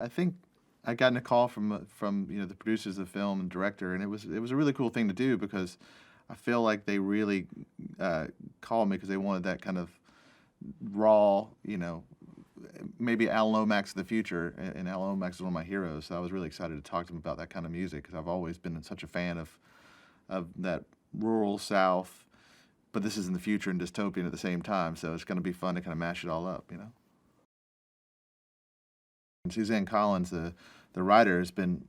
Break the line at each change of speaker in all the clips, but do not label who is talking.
I think I got a call from the producers of the film and director, and it was a really cool thing to do because I feel like they really called me because they wanted that kind of raw, maybe Alan Lomax of the future, and Alan Lomax is one of my heroes. So I was really excited to talk to him about that kind of music because I've always been such a fan of that rural South, but this is in the future and dystopian at the same time. So it's going to be fun to kind of mash it all up. And Suzanne Collins, the writer, has been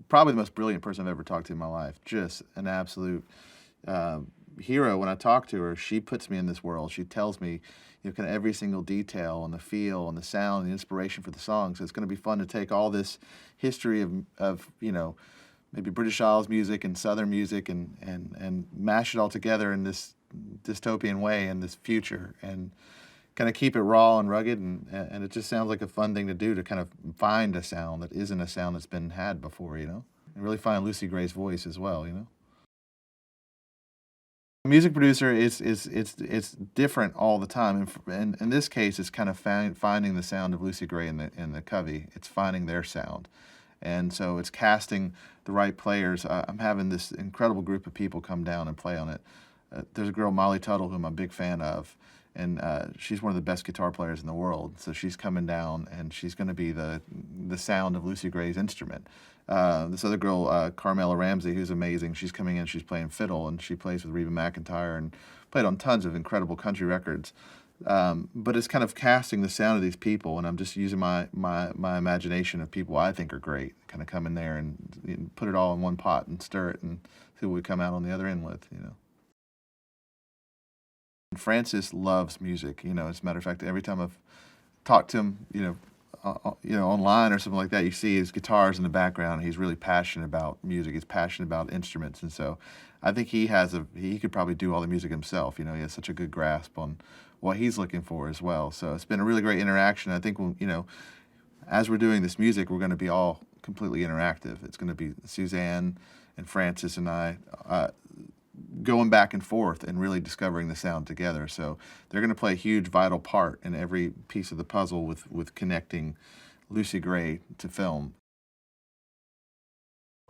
probably the most brilliant person I've ever talked to in my life. Just an absolute hero. When I talk to her, she puts me in this world. She tells me, kind of every single detail and the feel and the sound and the inspiration for the songs. So it's going to be fun to take all this history of maybe British Isles music and Southern music and mash it all together in this dystopian way in this future and kind of keep it raw and rugged, and it just sounds like a fun thing to do, to kind of find a sound that isn't a sound that's been had before, and really find Lucy Gray's voice as well, The music producer it's different all the time, and in this case, it's kind of finding the sound of Lucy Gray in the Covey. It's finding their sound, and so it's casting the right players. I'm having this incredible group of people come down and play on it. There's a girl, Molly Tuttle, who I'm a big fan of. And she's one of the best guitar players in the world. So she's coming down, and she's going to be the sound of Lucy Gray's instrument. This other girl, Carmela Ramsey, who's amazing, she's coming in, she's playing fiddle, and she plays with Reba McEntire and played on tons of incredible country records. But it's kind of casting the sound of these people, and I'm just using my imagination of people I think are great, kind of come in there and put it all in one pot and stir it and see what we come out on the other end with, Francis loves music, as a matter of fact, every time I've talked to him, online or something like that, you see his guitars in the background. He's really passionate about music. He's passionate about instruments. And so I think he could probably do all the music himself. He has such a good grasp on what he's looking for as well. So it's been a really great interaction. I think, as we're doing this music, we're going to be all completely interactive. It's going to be Suzanne and Francis and I, going back and forth and really discovering the sound together. So they're going to play a huge vital part in every piece of the puzzle with connecting Lucy Gray to film.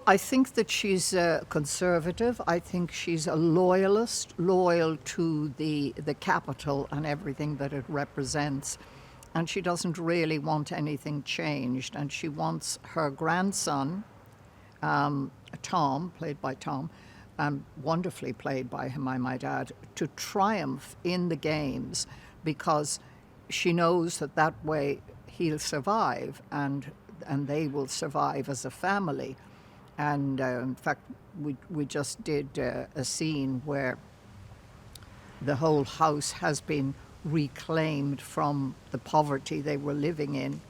I think that she's conservative. I think she's a loyalist, loyal to the capital and everything that it represents. And she doesn't really want anything changed. And she wants her grandson, Tom, played by Tom, wonderfully played by him, I might add, to triumph in the games, because she knows that way he'll survive and they will survive as a family. And in fact, we just did a scene where the whole house has been reclaimed from the poverty they were living in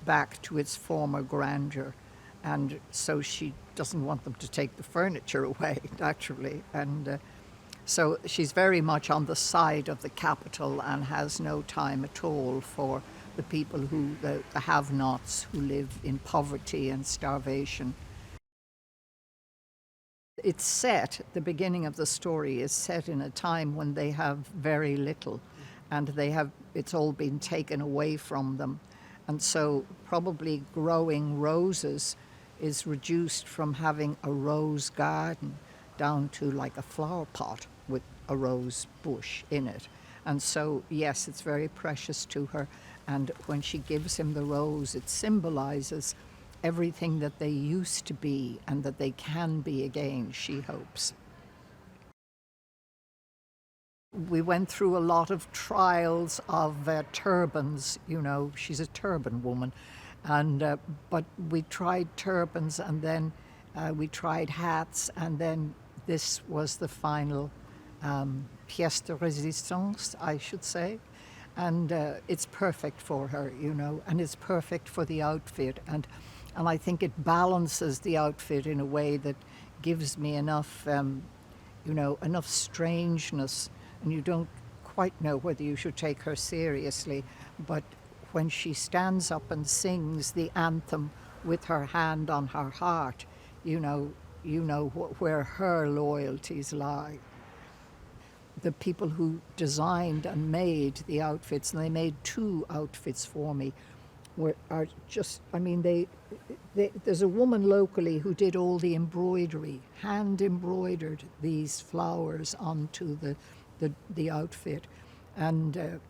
back to its former grandeur. And so she doesn't want them to take the furniture away, naturally. And so she's very much on the side of the capital and has no time at all for the people the have-nots who live in poverty and starvation. It's set, the beginning of the story is set in a time when they have very little, and it's all been taken away from them. And so probably growing roses is reduced from having a rose garden down to like a flower pot with a rose bush in it. And so, yes, it's very precious to her. And when she gives him the rose, it symbolizes everything that they used to be and that they can be again, she hopes. We went through a lot of trials of turbans. She's a turban woman. And but we tried turbans, and then we tried hats, and then this was the final pièce de résistance, I should say. And it's perfect for her, and it's perfect for the outfit. And I think it balances the outfit in a way that gives me enough, enough strangeness, and you don't quite know whether you should take her seriously, but when she stands up and sings the anthem with her hand on her heart, you know where her loyalties lie. The people who designed and made the outfits, and they made 2 outfits for me, are just, I mean, there's a woman locally who did all the embroidery, hand embroidered these flowers onto the outfit, and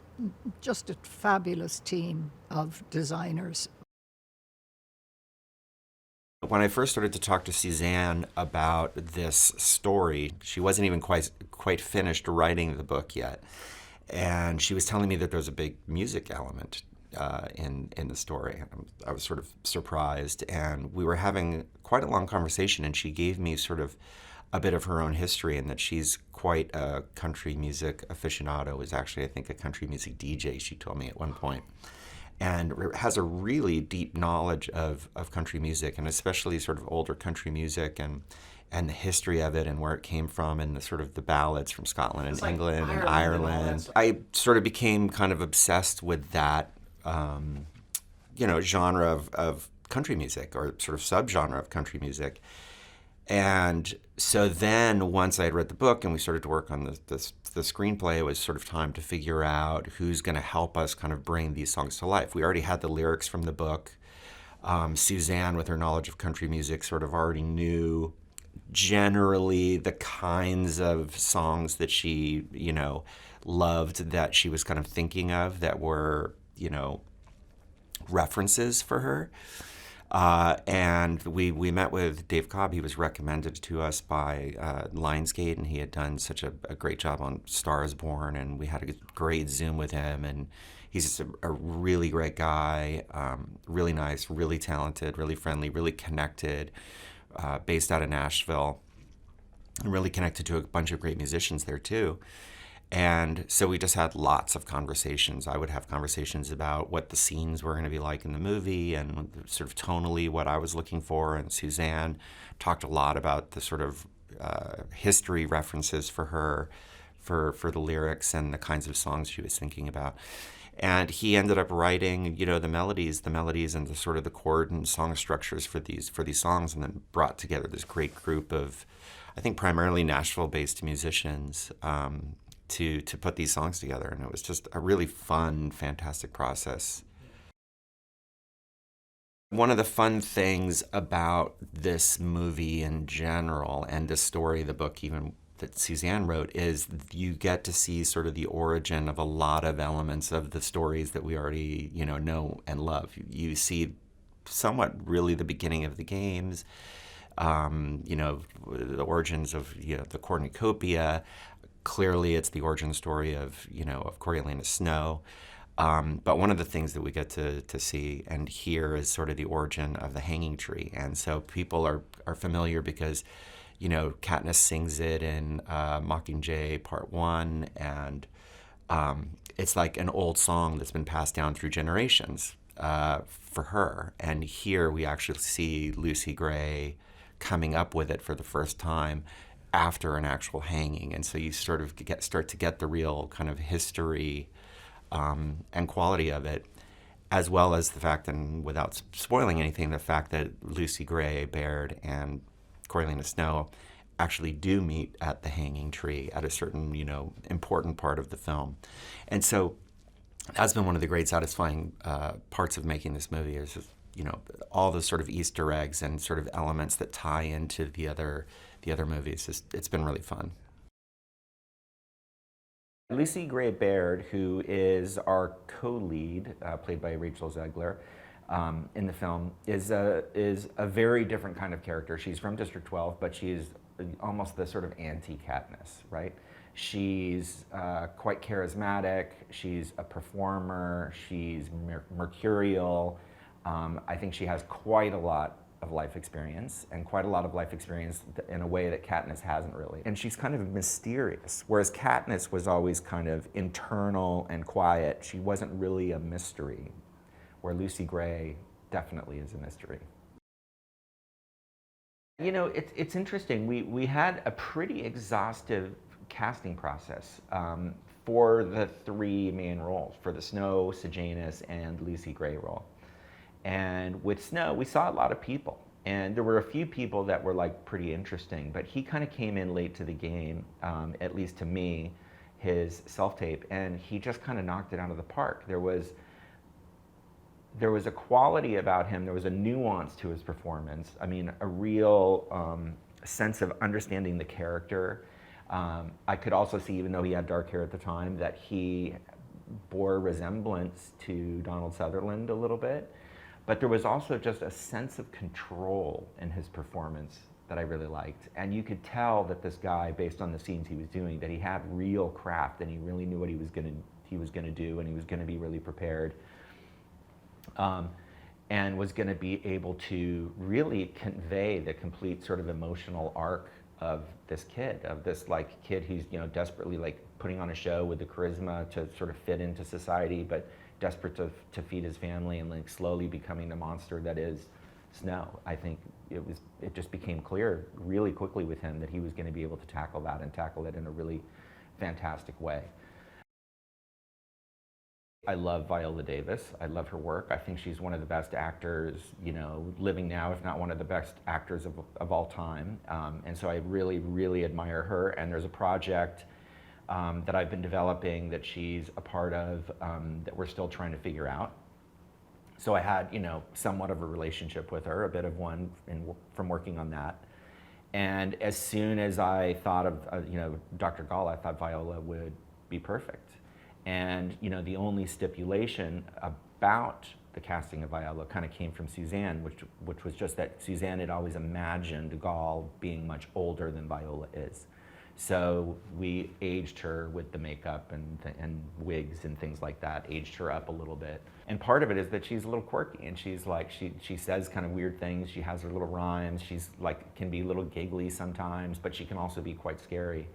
just a fabulous team of designers.
When I first started to talk to Suzanne about this story, she wasn't even quite finished writing the book yet. And she was telling me that there's a big music element in the story. I was sort of surprised, and we were having quite a long conversation, and she gave me sort of a bit of her own history, and that she's quite a country music aficionado, is actually, I think, a country music DJ, she told me at one point, and has a really deep knowledge of country music, and especially sort of older country music, and the history of it and where it came from, and the sort of the ballads from Scotland and England and Ireland. I sort of became kind of obsessed with that, genre of country music, or sort of subgenre of country music. And so then once I had read the book and we started to work on the screenplay, it was sort of time to figure out who's going to help us kind of bring these songs to life. We already had the lyrics from the book. Suzanne, with her knowledge of country music, sort of already knew generally the kinds of songs that she, loved, that she was kind of thinking of, that were, references for her. And we met with Dave Cobb. He was recommended to us by Lionsgate, and he had done such a great job on Star is Born, and we had a great Zoom with him, and he's just a really great guy, really nice, really talented, really friendly, really connected, based out of Nashville, and really connected to a bunch of great musicians there too. And so we just had lots of conversations. I would have conversations about what the scenes were going to be like in the movie, and sort of tonally what I was looking for. And Suzanne talked a lot about the sort of history references for her, for the lyrics and the kinds of songs she was thinking about. And he ended up writing, the melodies and the sort of the chord and song structures for these songs, and then brought together this great group of, I think, primarily Nashville-based musicians, to put these songs together. And it was just a really fun, fantastic process. One of the fun things about this movie in general, and this story, the book even that Suzanne wrote, is you get to see sort of the origin of a lot of elements of the stories that we already, know and love. You see somewhat really the beginning of the games, the origins of the cornucopia. Clearly, it's the origin story of Coriolanus Snow. But one of the things that we get to see and hear is sort of the origin of the hanging tree. And so people are familiar because, Katniss sings it in Mockingjay Part 1, and it's like an old song that's been passed down through generations for her. And here we actually see Lucy Gray coming up with it for the first time after an actual hanging. And so you sort of start to get the real kind of history and quality of it, as well as the fact, and without spoiling anything, the fact that Lucy Gray Baird and Coriolanus Snow actually do meet at the hanging tree at a certain, important part of the film. And so that's been one of the great satisfying parts of making this movie, is just, all the sort of Easter eggs and sort of elements that tie into the other movies. It's been really fun. Lucy Gray Baird, who is our co-lead, played by Rachel Zegler, in the film, is a very different kind of character. She's from District 12, but she's almost the sort of anti-Katniss, right? She's quite charismatic. She's a performer. She's mercurial. I think she has quite a lot of life experience, and quite a lot of life experience in a way that Katniss hasn't really. And she's kind of mysterious, whereas Katniss was always kind of internal and quiet. She wasn't really a mystery, where Lucy Gray definitely is a mystery. It's interesting. We had a pretty exhaustive casting process for the three main roles, for the Snow, Sejanus, and Lucy Gray role. And with Snow, we saw a lot of people, and there were a few people that were like pretty interesting, but he kind of came in late to the game, at least to me, his self-tape, and he just kind of knocked it out of the park. there was a quality about him, there was a nuance to his performance. I mean, a real sense of understanding the character. I could also see, even though he had dark hair at the time, that he bore resemblance to Donald Sutherland a little bit. But there was also just a sense of control in his performance that I really liked. And you could tell that this guy, based on the scenes he was doing, that he had real craft and he really knew what he was gonna do, and he was gonna be really prepared. And was gonna be able to really convey the complete sort of emotional arc of this kid, kid who's, you know, desperately like putting on a show with the charisma to sort of fit into society, but desperate to feed his family, and like slowly becoming the monster that is Snow. I think it just became clear really quickly with him that he was going to be able to tackle that, and tackle it in a really fantastic way. I love Viola Davis. I love her work. I think she's one of the best actors, you know, living now, if not one of the best actors of all time. And so I really, really admire her. And there's a project that I've been developing that she's a part of that we're still trying to figure out. So I had, you know, somewhat of a relationship with her, a bit of one from working on that. And as soon as I thought of, you know, Dr. Gall, I thought Viola would be perfect. And, you know, the only stipulation about the casting of Viola kind of came from Suzanne, which was just that Suzanne had always imagined Gall being much older than Viola is. So we aged her with the makeup and wigs and things like that, aged her up a little bit. And part of it is that she's a little quirky, and she's like, she says kind of weird things, she has her little rhymes, she's like, can be a little giggly sometimes, but she can also be quite scary.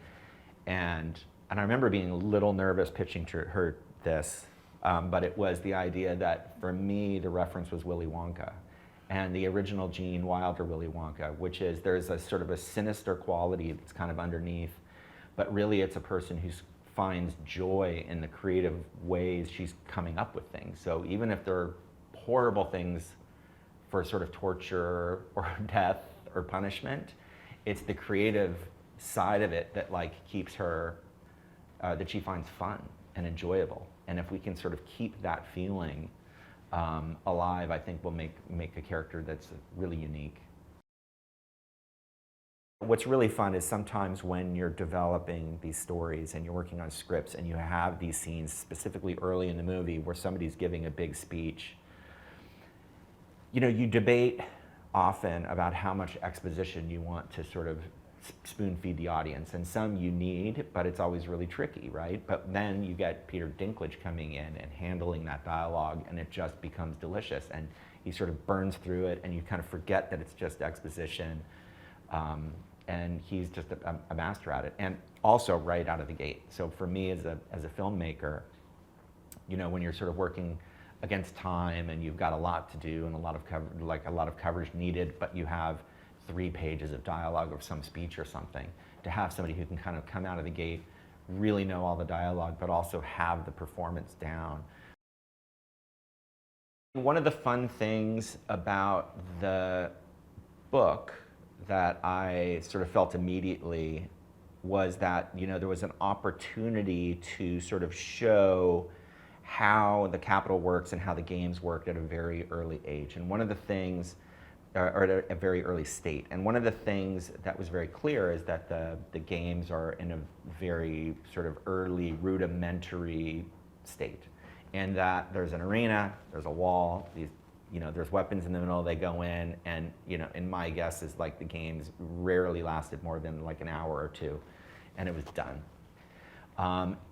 And I remember being a little nervous pitching to her this, but it was the idea that for me, the reference was Willy Wonka. And the original Gene Wilder Willy Wonka, which is there's a sort of a sinister quality that's kind of underneath, but really it's a person who finds joy in the creative ways she's coming up with things. So even if they're horrible things for sort of torture or death or punishment, it's the creative side of it that like keeps her, that she finds fun and enjoyable. And if we can sort of keep that feeling alive, I think we'll make a character that's really unique. What's really fun is sometimes when you're developing these stories and you're working on scripts and you have these scenes, specifically early in the movie, where somebody's giving a big speech, you know, you debate often about how much exposition you want to sort of spoon feed the audience, and some you need, but it's always really tricky, right? But then you get Peter Dinklage coming in and handling that dialogue, and it just becomes delicious, and he sort of burns through it, and you kind of forget that it's just exposition, and he's just a master at it, and also right out of the gate. So for me as a filmmaker, you know, when you're sort of working against time and you've got a lot to do and a lot of coverage needed, but you have 3 pages of dialogue or some speech or something, to have somebody who can kind of come out of the gate, really know all the dialogue, but also have the performance down. One of the fun things about the book that I sort of felt immediately was that, you know, there was an opportunity to sort of show how the Capitol works and how the games worked at a very early age. And one of the things, or at a very early state. And one of the things that was very clear is that the games are in a very sort of early, rudimentary state. And that there's an arena, there's a wall, these, you know, there's weapons in the middle, they go in, and, you know, and my guess is like the games rarely lasted more than like an hour or 2, and it was done.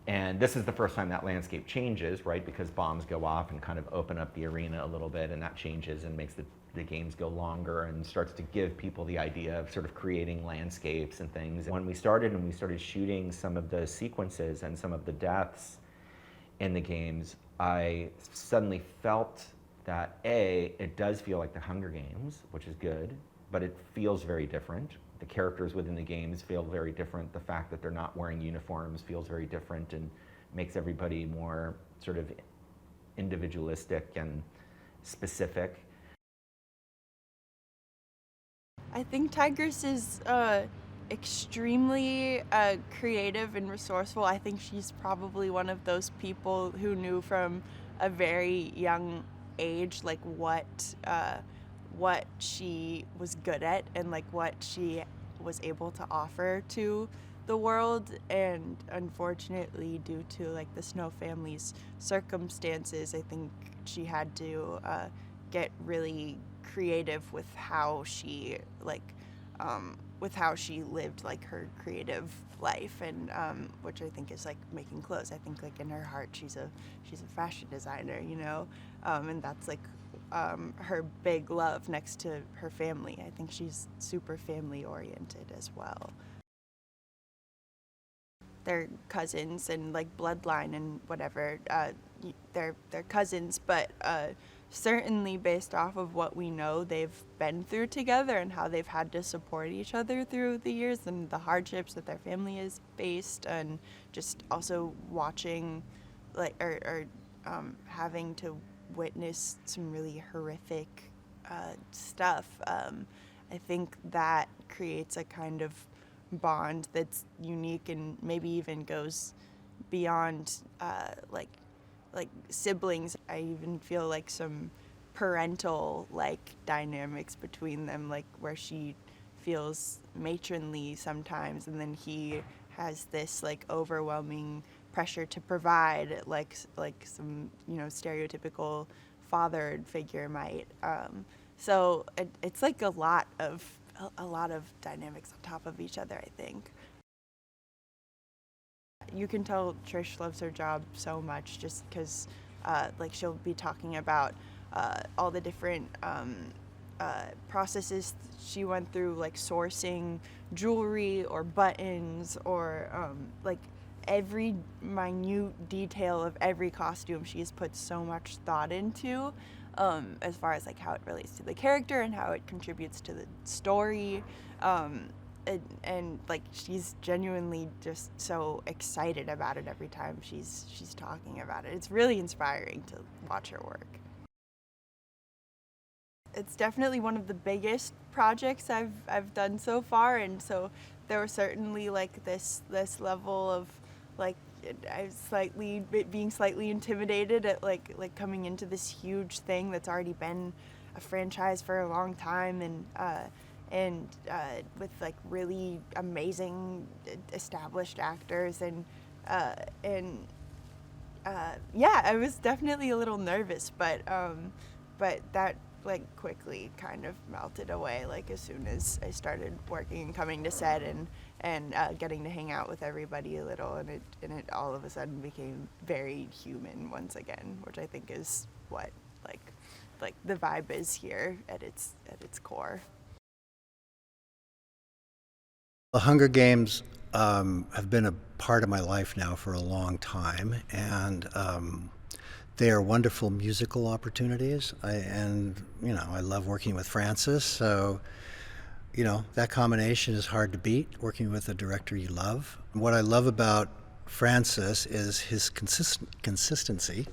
And this is the first time that landscape changes, right? Because bombs go off and kind of open up the arena a little bit, and that changes and makes the games go longer and starts to give people the idea of sort of creating landscapes and things. When we started shooting some of the sequences and some of the deaths in the games, I suddenly felt that it does feel like the Hunger Games, which is good, but it feels very different. The characters within the games feel very different. The fact that they're not wearing uniforms feels very different and makes everybody more sort of individualistic and specific.
I think Tigris is extremely creative and resourceful. I think she's probably one of those people who knew from a very young age, like what she was good at and like what she was able to offer to the world. And unfortunately, due to like the Snow family's circumstances, I think she had to get really creative with how she lived like her creative life, and which I think is like making clothes. I think like in her heart she's a fashion designer, you know, and that's like her big love next to her family. I think she's super family oriented as well. They're cousins and like bloodline and whatever. They're cousins, but certainly based off of what we know they've been through together and how they've had to support each other through the years and the hardships that their family has faced, and just also watching like or having to witness some really horrific stuff. I think that creates a kind of bond that's unique and maybe even goes beyond like siblings. I even feel like some parental like dynamics between them, like where she feels matronly sometimes and then he has this like overwhelming pressure to provide, like some, you know, stereotypical fathered figure might. So it's like a lot of dynamics on top of each other, I think. You can tell Trish loves her job so much just because like she'll be talking about all the different processes she went through, like sourcing jewelry or buttons or like every minute detail of every costume she has put so much thought into, as far as like how it relates to the character and how it contributes to the story. And like she's genuinely just so excited about it every time she's talking about it. It's really inspiring to watch her work. It's definitely one of the biggest projects I've done so far, and so there was certainly like this level of like I was being slightly intimidated at like coming into this huge thing that's already been a franchise for a long time, and with like really amazing established actors, and yeah, I was definitely a little nervous, but that like quickly kind of melted away like as soon as I started working and coming to set and getting to hang out with everybody a little, and it all of a sudden became very human once again, which I think is what like the vibe is here at its core.
The Hunger Games have been a part of my life now for a long time, and they are wonderful musical opportunities. I love working with Francis, so that combination is hard to beat, working with a director you love. What I love about Francis is his consistency.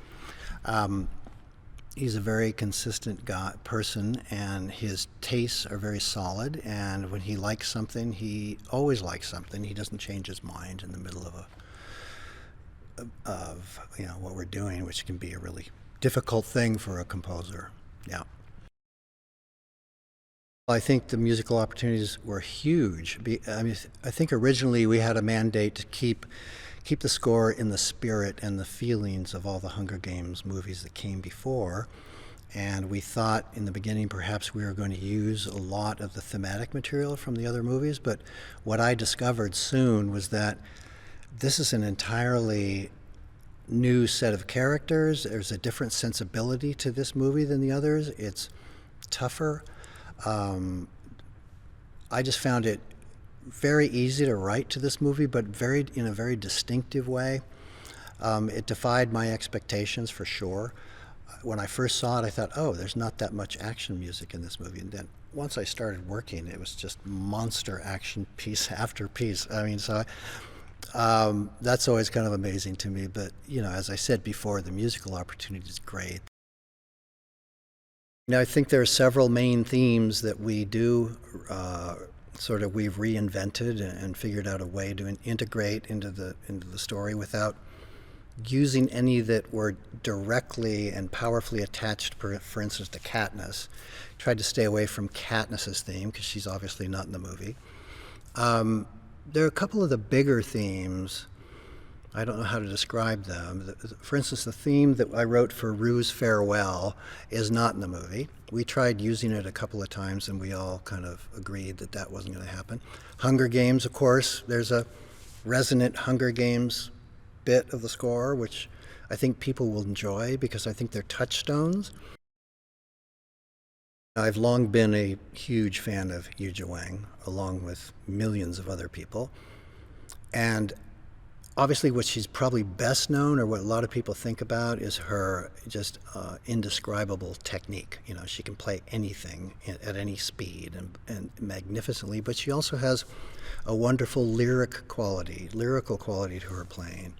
He's a very consistent person, and his tastes are very solid, and when he likes something, he always likes something. He doesn't change his mind in the middle of what we're doing, which can be a really difficult thing for a composer. Yeah. I think the musical opportunities were huge. I think originally we had a mandate to keep the score in the spirit and the feelings of all the Hunger Games movies that came before. And we thought in the beginning perhaps we were going to use a lot of the thematic material from the other movies, but what I discovered soon was that this is an entirely new set of characters. There's a different sensibility to this movie than the others. It's tougher. I just found it very easy to write to this movie, but in a very distinctive way. It defied my expectations for sure. When I first saw it, I thought, oh, there's not that much action music in this movie. And then once I started working, it was just monster action piece after piece. That's always kind of amazing to me. But, as I said before, the musical opportunity is great. I think there are several main themes that we do we've reinvented and figured out a way to integrate into the story without using any that were directly and powerfully attached, for instance, to Katniss. Tried to stay away from Katniss's theme, because she's obviously not in the movie. There are a couple of the bigger themes. I don't know how to describe them. For instance, the theme that I wrote for Rue's Farewell is not in the movie. We tried using it a couple of times, and we all kind of agreed that that wasn't going to happen. Hunger Games, of course, there's a resonant Hunger Games bit of the score, which I think people will enjoy because I think they're touchstones. I've long been a huge fan of Yuja Wang, along with millions of other people. And obviously what she's probably best known, or what a lot of people think about, is her just indescribable technique. You know, she can play anything at any speed and magnificently, but she also has a wonderful lyrical quality to her playing.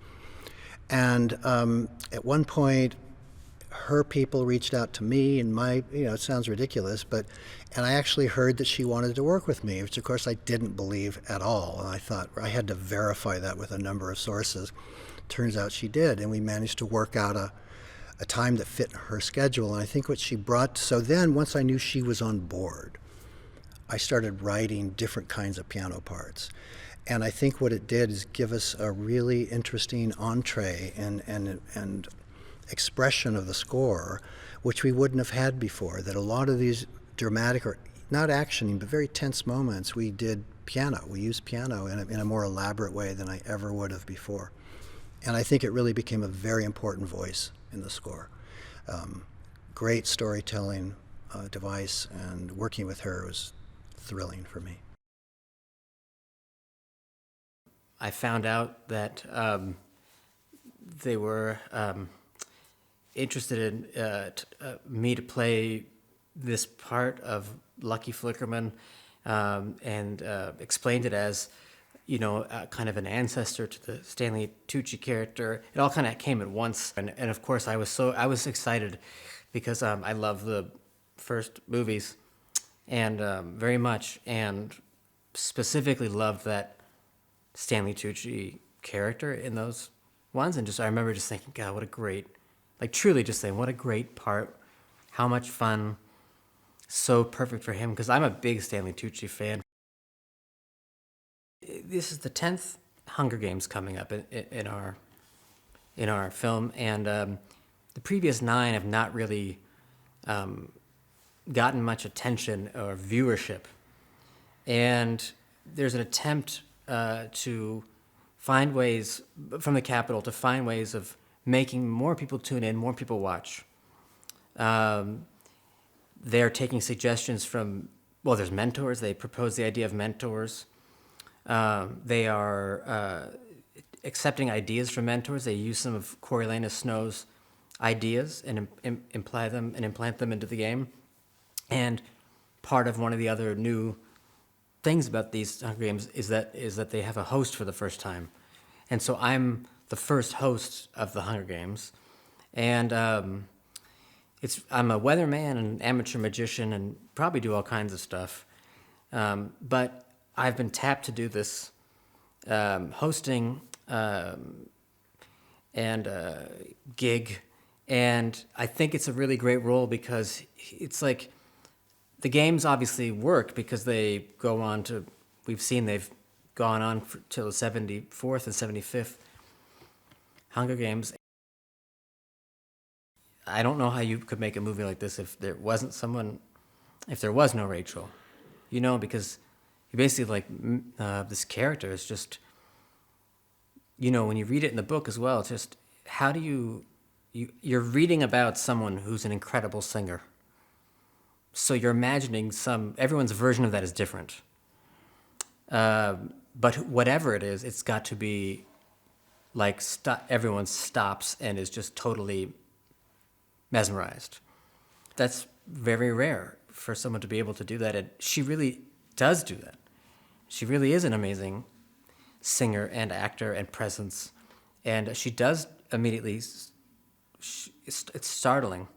And at one point, her people reached out to me, and it sounds ridiculous, and I actually heard that she wanted to work with me, which of course I didn't believe at all. And I thought I had to verify that with a number of sources. Turns out she did, and we managed to work out a time that fit her schedule. And I think what she brought, so then once I knew she was on board, I started writing different kinds of piano parts. And I think what it did is give us a really interesting entree and expression of the score, which we wouldn't have had before. That a lot of these dramatic, or not actioning, but very tense moments, we did piano. We used piano in a more elaborate way than I ever would have before. And I think it really became a very important voice in the score. Great storytelling device, and working with her was thrilling for me.
I found out that they were interested in me to play this part of Lucky Flickerman, and explained it as, kind of an ancestor to the Stanley Tucci character. It all kind of came at once, and of course I was excited because I love the first movies, and very much, and specifically loved that Stanley Tucci character in those ones, and I remember just thinking, God, what a great, truly just saying, what a great part, how much fun, so perfect for him, because I'm a big Stanley Tucci fan. This is the 10th Hunger Games coming up in our film, and the previous 9 have not really gotten much attention or viewership, and there's an attempt to find ways from the Capitol to find ways of making more people tune in, more people watch. They're taking suggestions from, there's mentors. They propose the idea of mentors. They are accepting ideas from mentors. They use some of Coriolanus Snow's ideas and implant them into the game. And part of one of the other new things about these Hunger Games is that they have a host for the first time. And so I'm the first host of the Hunger Games. And I'm a weatherman and an amateur magician and probably do all kinds of stuff. But I've been tapped to do this hosting and gig. And I think it's a really great role because it's like the games obviously work because they go on to, we've seen they've gone on till the 74th and 75th Hunger Games. I don't know how you could make a movie like this if there was no Rachel, because you basically this character is just, when you read it in the book as well, just how do you're reading about someone who's an incredible singer. So you're imagining everyone's version of that is different. But whatever it is, it's got to be everyone stops and is just totally mesmerized. That's very rare for someone to be able to do that, and she really does do that. She really is an amazing singer and actor and presence, and she does immediately. It's startling,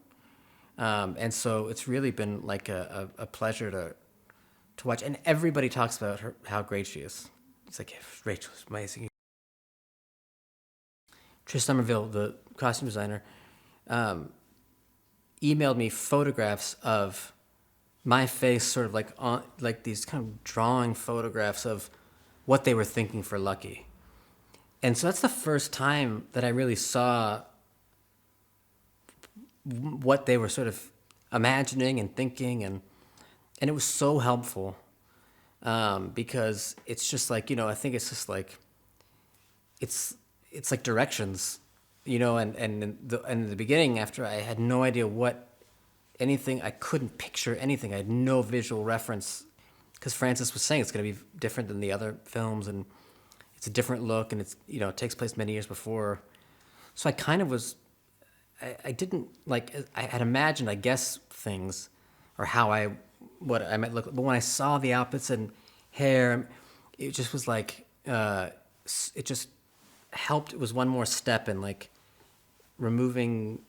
and so it's really been like a pleasure to watch. And everybody talks about her, how great she is. It's like, Rachel's amazing. Trish Somerville, the costume designer, emailed me photographs of my face, sort of like these kind of drawing photographs of what they were thinking for Lucky. And so that's the first time that I really saw what they were sort of imagining and thinking, and it was so helpful, because it's just like, I think it's just like, it's like directions, and in the beginning, after I had no idea anything, I couldn't picture anything. I had no visual reference, because Francis was saying it's going to be different than the other films, and it's a different look, and it's, it takes place many years before. So I kind of was, I didn't, like, I had imagined, I guess, things, or what I might look, but when I saw the outfits and hair, it just was like, it just helped. It was one more step in, like, removing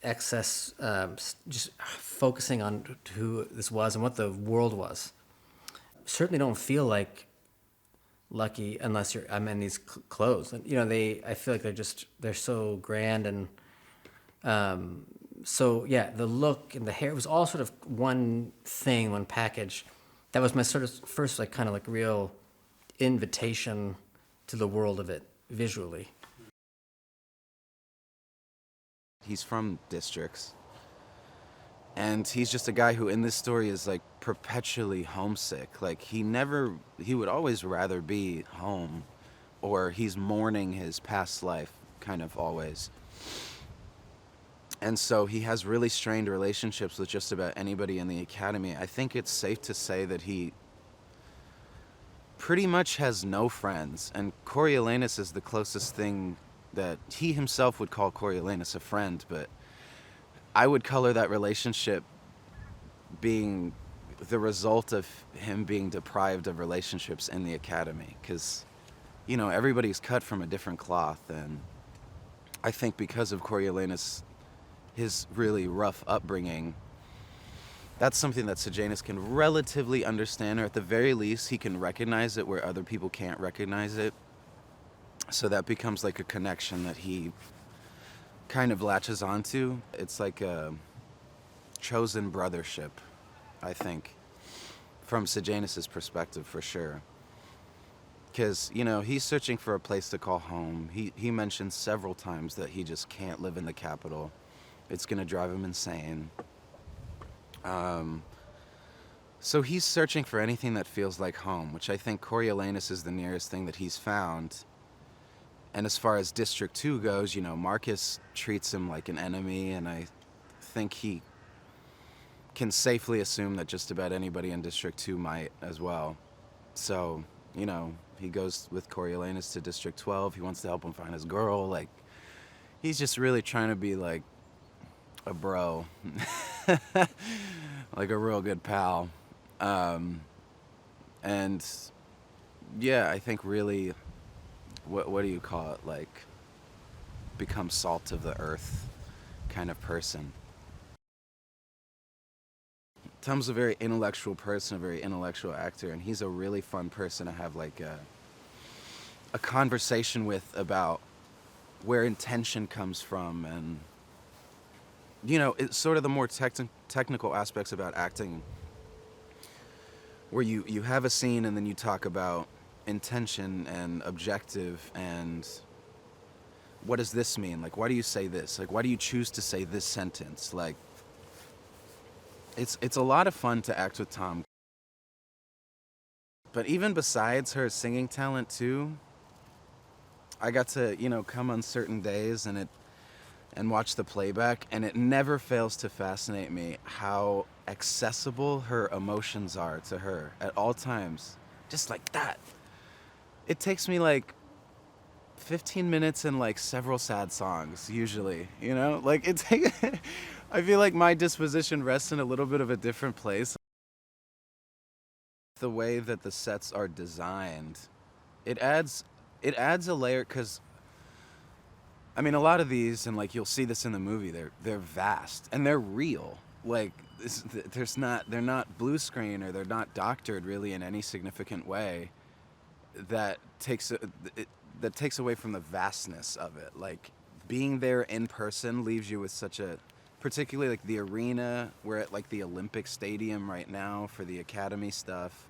excess, just focusing on who this was and what the world was. Certainly don't feel like Lucky unless I'm in these clothes. And, I feel like they're so grand, and so yeah, the look and the hair, it was all sort of one thing, one package. That was my sort of first, like, kind of like real invitation to the world of it visually.
He's from districts, and he's just a guy who in this story is like perpetually homesick. Like he would always rather be home, or he's mourning his past life, kind of always. And so he has really strained relationships with just about anybody in the academy. I think it's safe to say that he pretty much has no friends, and Coriolanus is the closest thing that he himself would call Coriolanus a friend, but I would color that relationship being the result of him being deprived of relationships in the academy, because, everybody's cut from a different cloth, and I think because of Coriolanus, his really rough upbringing, that's something that Sejanus can relatively understand, or at the very least, he can recognize it where other people can't recognize it. So that becomes like a connection that he kind of latches onto. It's like a chosen brothership, I think, from Sejanus's perspective, for sure. Because, he's searching for a place to call home. He mentions several times that he just can't live in the capital. It's going to drive him insane. So he's searching for anything that feels like home, which I think Coriolanus is the nearest thing that he's found. And as far as District 2 goes, Marcus treats him like an enemy, and I think he can safely assume that just about anybody in District 2 might as well. So, he goes with Coriolanus to District 12. He wants to help him find his girl. Like, he's just really trying to be like a bro, like a real good pal. And yeah, I think really, what do you call it? Like, become salt of the earth kind of person. Tom's a very intellectual person, a very intellectual actor, and he's a really fun person to have like a conversation with about where intention comes from, and it's sort of the more technical aspects about acting, where you have a scene and then you talk about intention and objective and what does this mean? Like, why do you say this? Like, why do you choose to say this sentence? Like, it's a lot of fun to act with Tom. But even besides her singing talent too, I got to, come on certain days and watch the playback, and it never fails to fascinate me how accessible her emotions are to her at all times. Just like that. It takes me like 15 minutes and like several sad songs usually, like I feel like my disposition rests in a little bit of a different place. The way that the sets are designed, it adds a layer, because I mean, a lot of these, and like you'll see this in the movie, they're vast and they're real. Like they're not blue screen, or they're not doctored really in any significant way. That takes that takes away from the vastness of it. Like, being there in person leaves you with such a, particularly like the arena, we're at like the Olympic Stadium right now for the Academy stuff.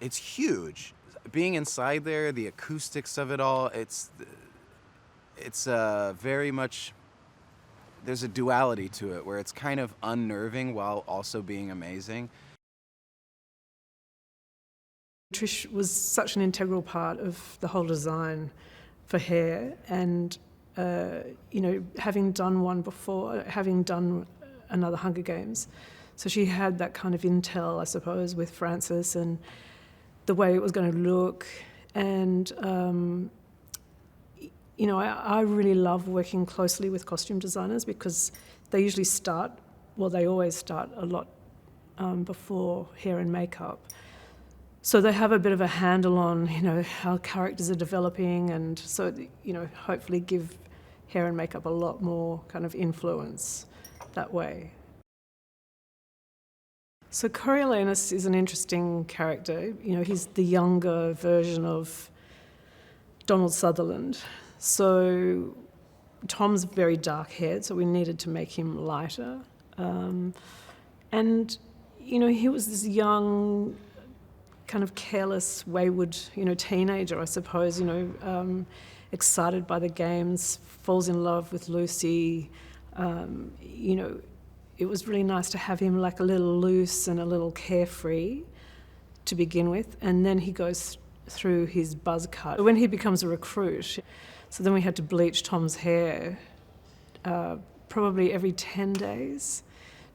It's huge. Being inside there, the acoustics of it all, it's very much, there's a duality to it where it's kind of unnerving while also being amazing.
Trish was such an integral part of the whole design for hair, and having done one before, having done another Hunger Games, so she had that kind of intel, I suppose, with Frances and the way it was going to look. And I really love working closely with costume designers because they usually they always start a lot before hair and makeup. So they have a bit of a handle on, how characters are developing, and so, hopefully give hair and makeup a lot more kind of influence that way. So Coriolanus is an interesting character. He's the younger version of Donald Sutherland. So Tom's very dark-haired, so we needed to make him lighter. And he was this young, kind of careless, wayward, teenager, I suppose, excited by the games, falls in love with Lucy. It was really nice to have him like a little loose and a little carefree to begin with, and then he goes through his buzz cut. When he becomes a recruit, so then we had to bleach Tom's hair probably every 10 days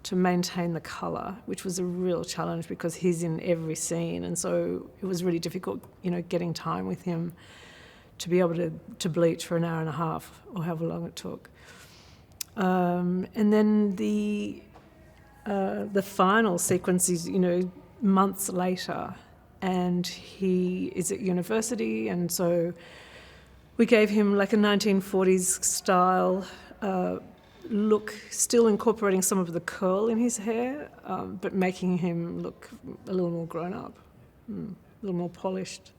to maintain the colour, which was a real challenge because he's in every scene, and so it was really difficult, getting time with him to be able to bleach for an hour and a half or however long it took. And then the final sequence is, months later, and he is at university, and so we gave him like a 1940s style look, still incorporating some of the curl in his hair, but making him look a little more grown up, a little more polished.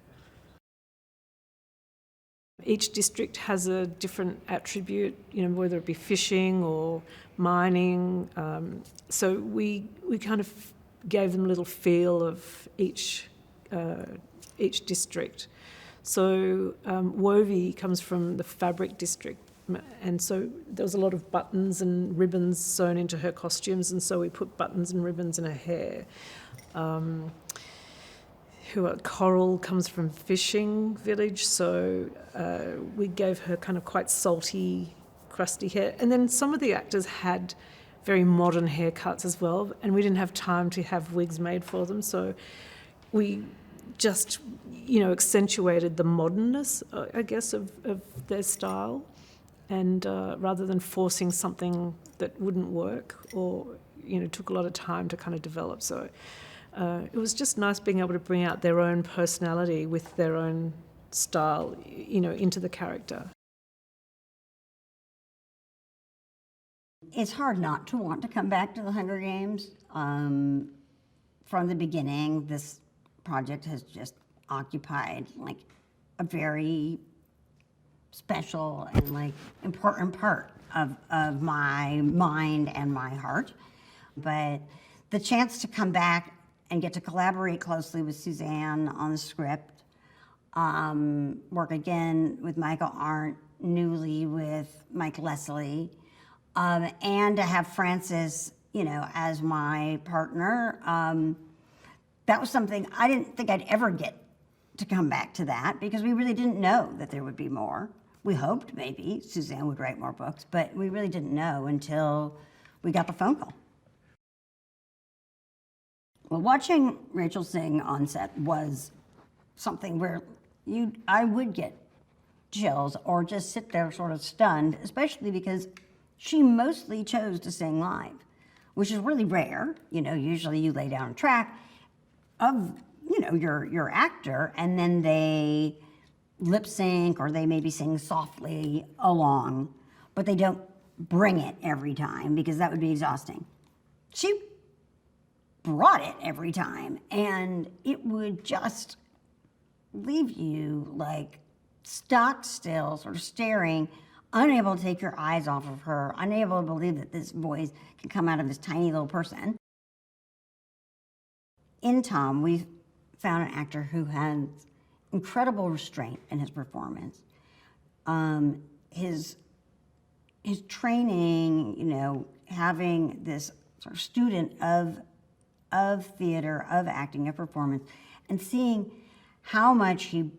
Each district has a different attribute, whether it be fishing or mining. So we kind of gave them a little feel of each district. So Wovey comes from the fabric district, and so there was a lot of buttons and ribbons sewn into her costumes, and so we put buttons and ribbons in her hair. Coral comes from fishing village, so we gave her kind of quite salty, crusty hair. And then some of the actors had very modern haircuts as well, and we didn't have time to have wigs made for them, so we just, accentuated the modernness, I guess, of their style, and rather than forcing something that wouldn't work or, took a lot of time to kind of develop. So it was just nice being able to bring out their own personality with their own style, into the character.
It's hard not to want to come back to the Hunger Games. From the beginning, this project has just occupied like a very special and like important part of my mind and my heart. But the chance to come back and get to collaborate closely with Suzanne on the script, work again with Michael Arndt, newly with Mike Leslie, and to have Frances, as my partner. That was something I didn't think I'd ever get to come back to that because we really didn't know that there would be more. We hoped maybe Suzanne would write more books, but we really didn't know until we got the phone call. Well, watching Rachel sing on set was something where I would get chills or just sit there sort of stunned, especially because she mostly chose to sing live, which is really rare. Usually you lay down a track of, your actor, and then they lip sync or they maybe sing softly along, but they don't bring it every time because that would be exhausting. She brought it every time, and it would just leave you like stock still, sort of staring, unable to take your eyes off of her, unable to believe that this voice can come out of this tiny little person. In Tom, we found an actor who has incredible restraint in his performance. His training, you know, having this sort of student of theater, of acting, of performance, and seeing how much he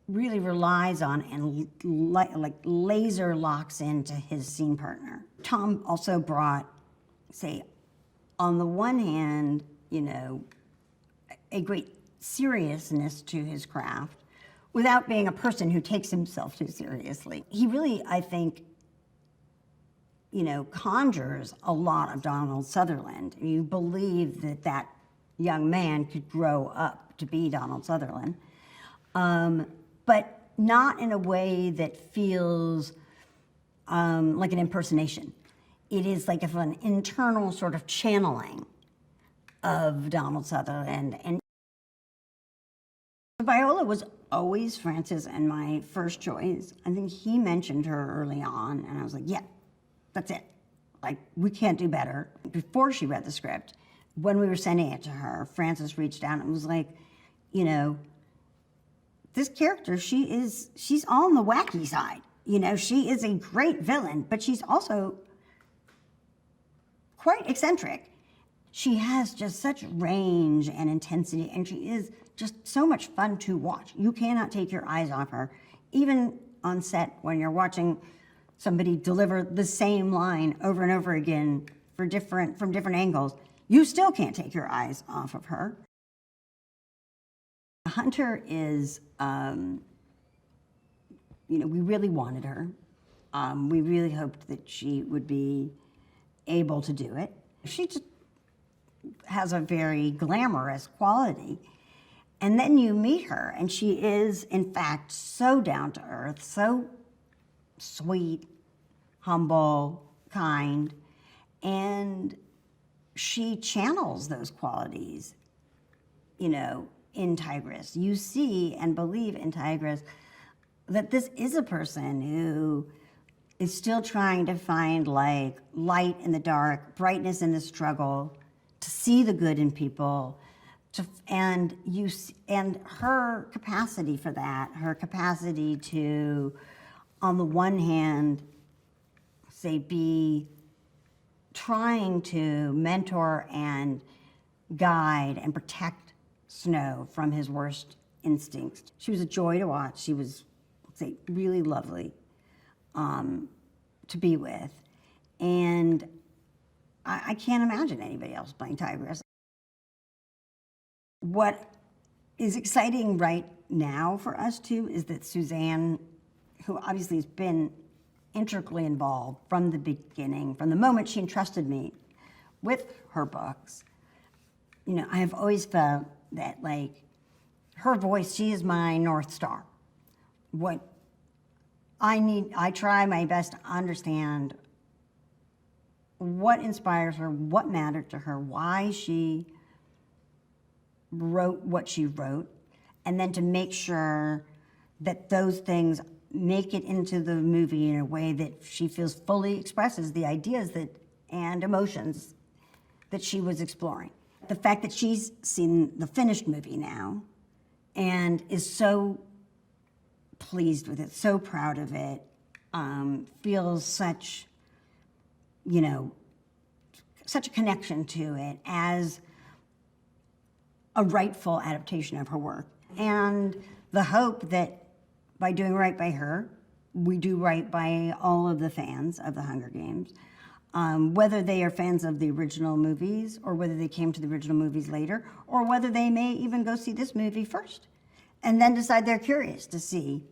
really relies on and like laser locks into his scene partner. Tom also brought, say, on the one hand, you know, a great seriousness to his craft without being a person who takes himself too seriously. He really, I think, you know, conjures a lot of Donald Sutherland. You believe that that young man could grow up to be Donald Sutherland, but not in a way that feels like an impersonation. It is like an internal sort of channeling of Donald Sutherland. And Viola was always Frances and my first choice. I think he mentioned her early on, and I was like, yeah, that's it. Like, we can't do better. Before she read the script, when we were sending it to her, Frances reached out and was like, you know, this character, she's on the wacky side. You know, she is a great villain, but she's also quite eccentric. She has just such range and intensity, and she is just so much fun to watch. You cannot take your eyes off her. Even on set, when you're watching somebody deliver the same line over and over again from different angles, you still can't take your eyes off of her. Hunter is, you know, we really wanted her. We really hoped that she would be able to do it. She just has a very glamorous quality. And then you meet her, and she is, in fact, so down to earth, so sweet, humble, kind, and she channels those qualities, you know, in Tigris. You see and believe in Tigris that this is a person who is still trying to find like light in the dark, brightness in the struggle, to see the good in people, and her capacity for that, her capacity to, on the one hand, say, be trying to mentor and guide and protect Snow from his worst instincts. She was a joy to watch. She was, say, really lovely to be with. And I can't imagine anybody else playing Tigris. What is exciting right now for us, too, is that Suzanne, who obviously has been integrally involved from the beginning, from the moment she entrusted me with her books, you know, I have always felt that, like, her voice, she is my North Star. What I try my best to understand what inspires her, what mattered to her, why she wrote what she wrote, and then to make sure that those things make it into the movie in a way that she feels fully expresses the ideas and emotions that she was exploring. The fact that she's seen the finished movie now and is so pleased with it, so proud of it, feels such, you know, such a connection to it as a rightful adaptation of her work. And the hope that by doing right by her, we do right by all of the fans of the Hunger Games, whether they are fans of the original movies or whether they came to the original movies later, or whether they may even go see this movie first and then decide they're curious to see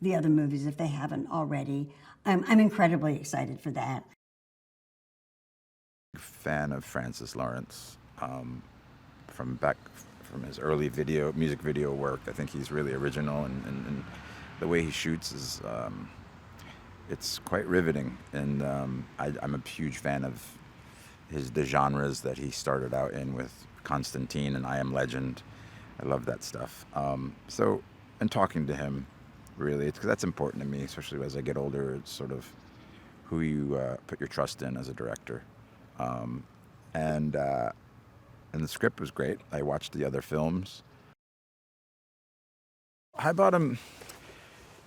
the other movies if they haven't already. I'm incredibly excited for that.
Fan of Francis Lawrence from his early music video work. I think he's really original, and the way he shoots is it's quite riveting. And I'm a huge fan of the genres that he started out in with Constantine and I Am Legend. I love that stuff. So, in talking to him, really. Because that's important to me, especially as I get older. It's sort of who you put your trust in as a director. And the script was great. I watched the other films. Highbottom,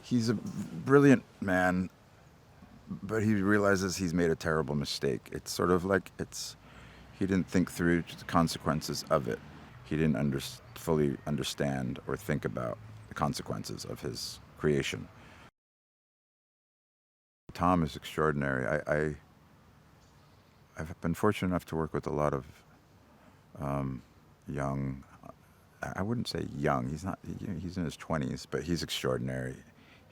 he's a brilliant man, but he realizes he's made a terrible mistake. It's sort of like he didn't think through the consequences of it. He didn't fully understand or think about the consequences of his creation. Tom is extraordinary. I've been fortunate enough to work with a lot of young, I wouldn't say young, he's in his 20s, but he's extraordinary.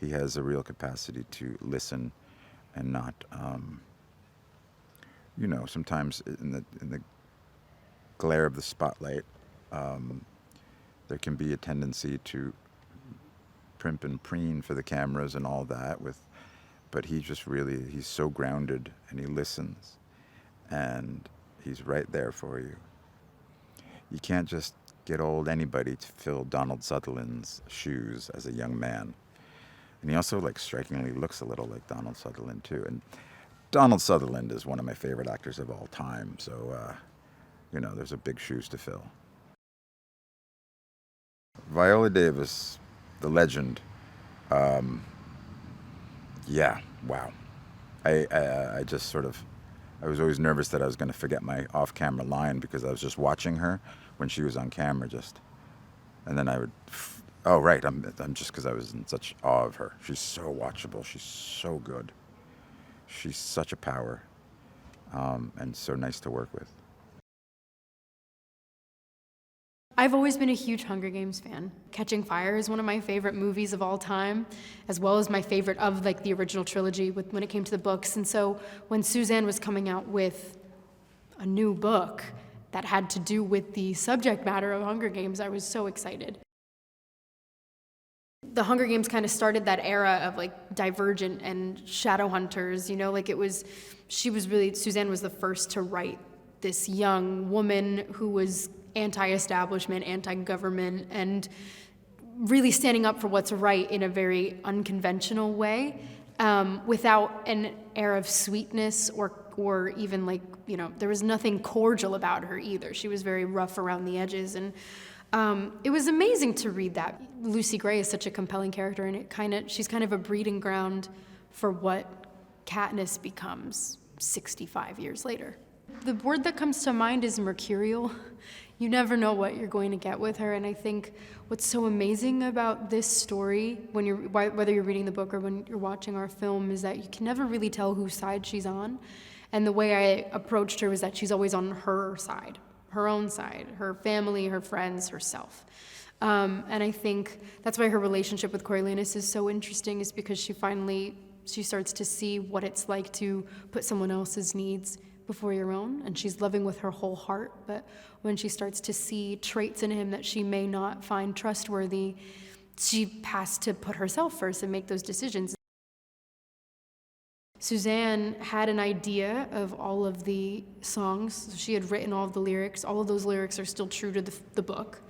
He has a real capacity to listen and not, sometimes in the glare of the spotlight, there can be a tendency to primp and preen for the cameras and all that but he's so grounded, and he listens, and he's right there for you. You can't just get anybody to fill Donald Sutherland's shoes as a young man. And he also strikingly looks a little like Donald Sutherland too. And Donald Sutherland is one of my favorite actors of all time. So, there's a big shoes to fill. Viola Davis, the legend. Yeah, wow. I just sort of, I was always nervous that I was going to forget my off-camera line because I was just watching her when she was on camera and then I would, oh right, I'm just because I was in such awe of her. She's so watchable, she's so good. She's such a power, and so nice to work with.
I've always been a huge Hunger Games fan. Catching Fire is one of my favorite movies of all time, as well as my favorite of the original trilogy when it came to the books. And so when Suzanne was coming out with a new book that had to do with the subject matter of Hunger Games, I was so excited. The Hunger Games kind of started that era of Divergent and Shadowhunters, Suzanne was the first to write this young woman who was anti-establishment, anti-government, and really standing up for what's right in a very unconventional way, without an air of sweetness or even there was nothing cordial about her either. She was very rough around the edges, and it was amazing to read that. Lucy Gray is such a compelling character, and she's kind of a breeding ground for what Katniss becomes 65 years later. The word that comes to mind is mercurial. You never know what you're going to get with her, and I think what's so amazing about this story, whether you're reading the book or when you're watching our film, is that you can never really tell whose side she's on. And the way I approached her was that she's always on her side, her own side, her family, her friends, herself. And I think that's why her relationship with Coriolanus is so interesting, is because she starts to see what it's like to put someone else's needs before your own, and she's loving with her whole heart, but when she starts to see traits in him that she may not find trustworthy, she has to put herself first and make those decisions. Suzanne had an idea of all of the songs. She had written all of the lyrics. All of those lyrics are still true to the book.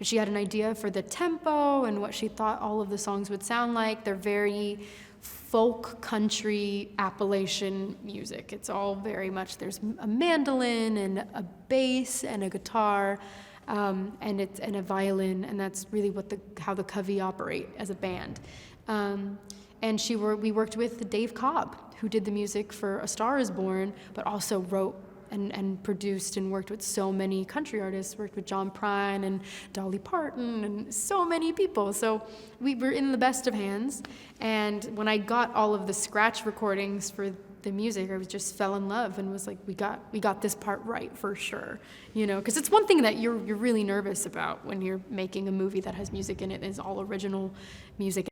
She had an idea for the tempo and what she thought all of the songs would sound like. They're very folk, country, Appalachian music. It's all very much, there's a mandolin and a bass and a guitar, and a violin, and that's really how the Covey operate as a band. And we worked with Dave Cobb, who did the music for A Star Is Born, but also wrote and produced and worked with so many country artists, worked with John Prine and Dolly Parton and so many people. So we were in the best of hands. And when I got all of the scratch recordings for the music, I just fell in love and was like, we got this part right for sure. Because it's one thing that you're really nervous about when you're making a movie that has music in it, is all original music.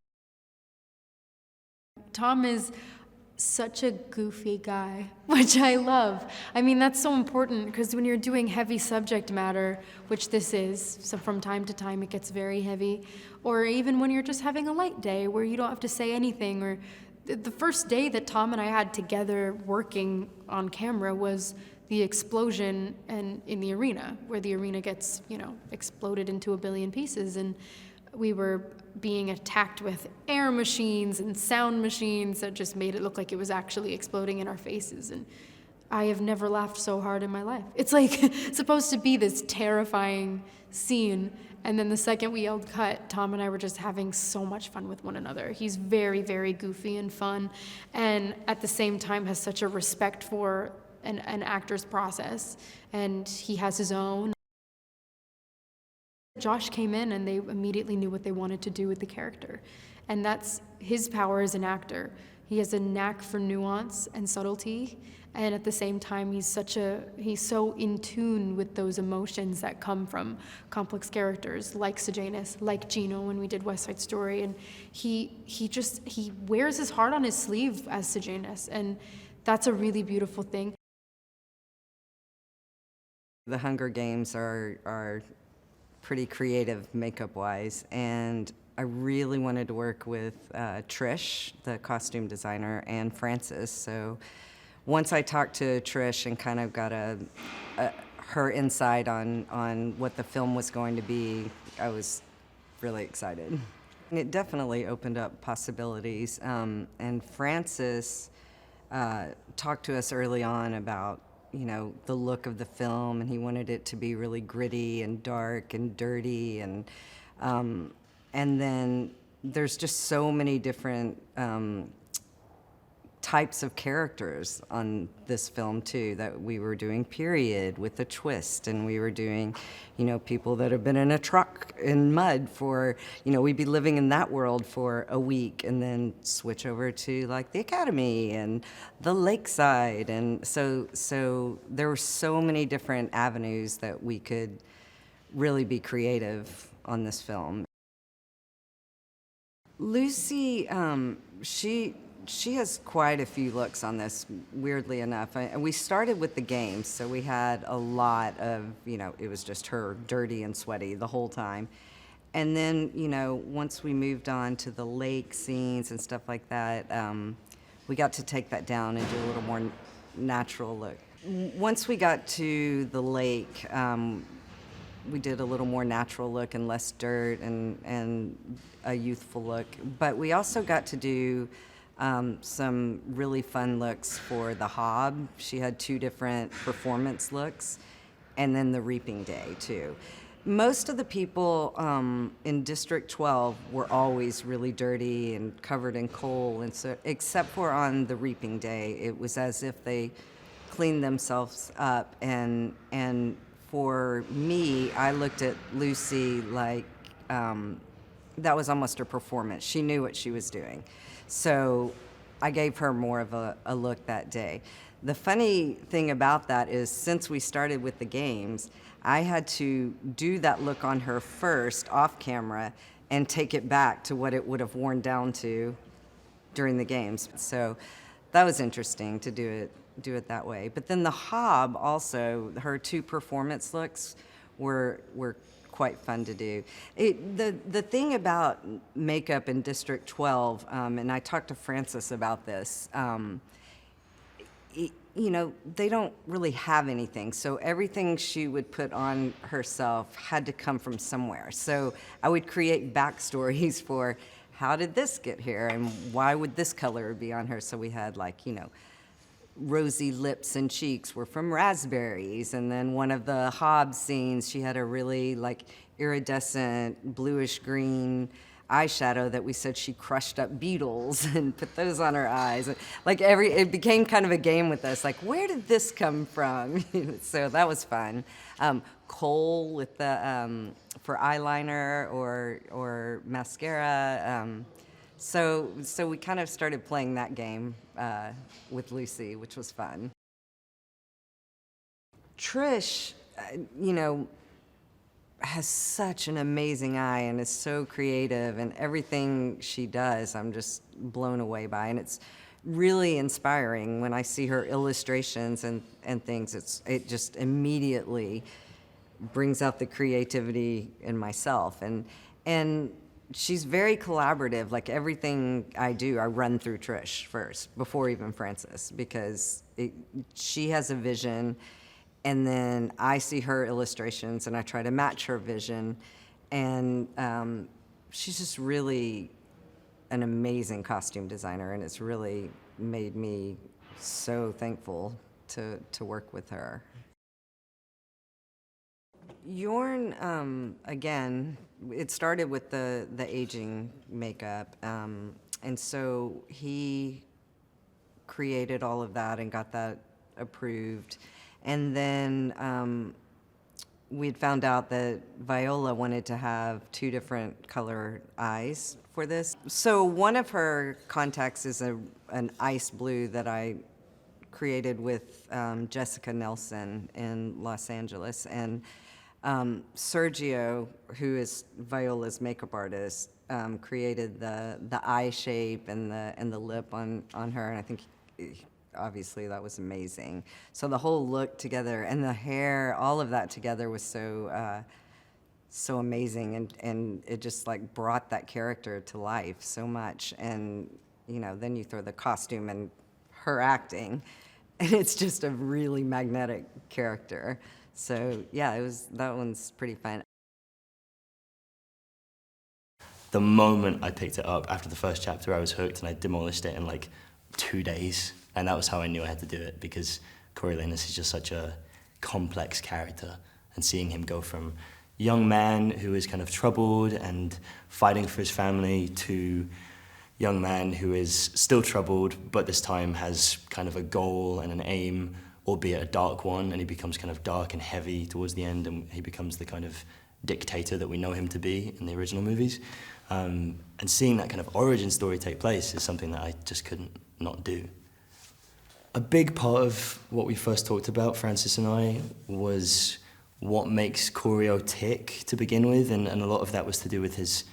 Tom is such a goofy guy, which I love. I mean, that's so important, because when you're doing heavy subject matter, which this is, so from time to time it gets very heavy, or even when you're just having a light day where you don't have to say anything, or the first day that Tom and I had together working on camera was the explosion in the arena, where the arena gets, exploded into a billion pieces, and we were being attacked with air machines and sound machines that just made it look like it was actually exploding in our faces. And I have never laughed so hard in my life. It's like supposed to be this terrifying scene, and then the second we yelled cut, Tom and I were just having so much fun with one another. He's very, very goofy and fun, and at the same time has such a respect for an actor's process, and he has his own. Josh came in and they immediately knew what they wanted to do with the character, and that's his power as an actor. He has a knack for nuance and subtlety, and at the same time he's so in tune with those emotions that come from complex characters like Sejanus, like Gino when we did West Side Story, and he wears his heart on his sleeve as Sejanus, and that's a really beautiful thing.
The Hunger Games are pretty creative makeup-wise, and I really wanted to work with Trish, the costume designer, and Frances. So once I talked to Trish and kind of got her insight on what the film was going to be, I was really excited. It definitely opened up possibilities, and Frances talked to us early on about the look of the film, and he wanted it to be really gritty and dark and dirty, and then there's just so many different types of characters on this film too, that we were doing period with a twist, and we were doing people that have been in a truck in mud for we'd be living in that world for a week and then switch over to like the academy and the lakeside, and so there were so many different avenues that we could really be creative on this film. Lucy, she has quite a few looks on this, weirdly enough. And we started with the games, so we had a lot of, it was just her dirty and sweaty the whole time. And then, once we moved on to the lake scenes and stuff like that, we got to take that down and do a little more natural look. Once we got to the lake, we did a little more natural look and less dirt and a youthful look. But we also got to do some really fun looks for the Hob. She had 2 different performance looks, and then the Reaping Day too. Most of the people in District 12 were always really dirty and covered in coal, and so except for on the Reaping Day, it was as if they cleaned themselves up. And for me, I looked at Lucy like that was almost her performance. She knew what she was doing. So I gave her more of a look that day. The funny thing about that is, since we started with the games, I had to do that look on her first off camera and take it back to what it would have worn down to during the games. So that was interesting to do it that way. But then the Hob also, her 2 performance looks were quite fun to do. The thing about makeup in District 12, and I talked to Frances about this, they don't really have anything. So everything she would put on herself had to come from somewhere. So I would create backstories for how did this get here and why would this color be on her. So we had rosy lips and cheeks were from raspberries, and then one of the Hobbs scenes, she had a really iridescent bluish green eyeshadow that we said she crushed up beetles and put those on her eyes. It became kind of a game with us, where did this come from? So that was fun. Kohl with the for eyeliner or mascara. So we kind of started playing that game with Lucy, which was fun. Trish, has such an amazing eye and is so creative, and everything she does, I'm just blown away by. And it's really inspiring when I see her illustrations and things. It just immediately brings out the creativity in myself. And she's very collaborative. Everything I do, I run through Trish first, before even Frances, because she has a vision, and then I see her illustrations, and I try to match her vision. And she's just really an amazing costume designer, and it's really made me so thankful to work with her. Yorn, again, it started with the aging makeup, and so he created all of that and got that approved. And then we'd found out that Viola wanted to have 2 different color eyes for this. So one of her contacts is an ice blue that I created with Jessica Nelson in Los Angeles. And Sergio, who is Viola's makeup artist, created the eye shape and the lip on her, and I think obviously that was amazing. So the whole look together and the hair, all of that together was so amazing, and it just like brought that character to life so much. And then you throw the costume and her acting, and it's just a really magnetic character. So yeah, that one's pretty fun.
The moment I picked it up after the first chapter, I was hooked, and I demolished it in like 2 days. And that was how I knew I had to do it, because Coriolanus is just such a complex character. And seeing him go from young man who is kind of troubled and fighting for his family to young man who is still troubled, but this time has kind of a goal and an aim, albeit a dark one, and he becomes kind of dark and heavy towards the end, and he becomes the kind of dictator that we know him to be in the original movies. And seeing that kind of origin story take place is something that I just couldn't not do. A big part of what we first talked about, Francis and I, was what makes Corio tick to begin with, and a lot of that was to do with his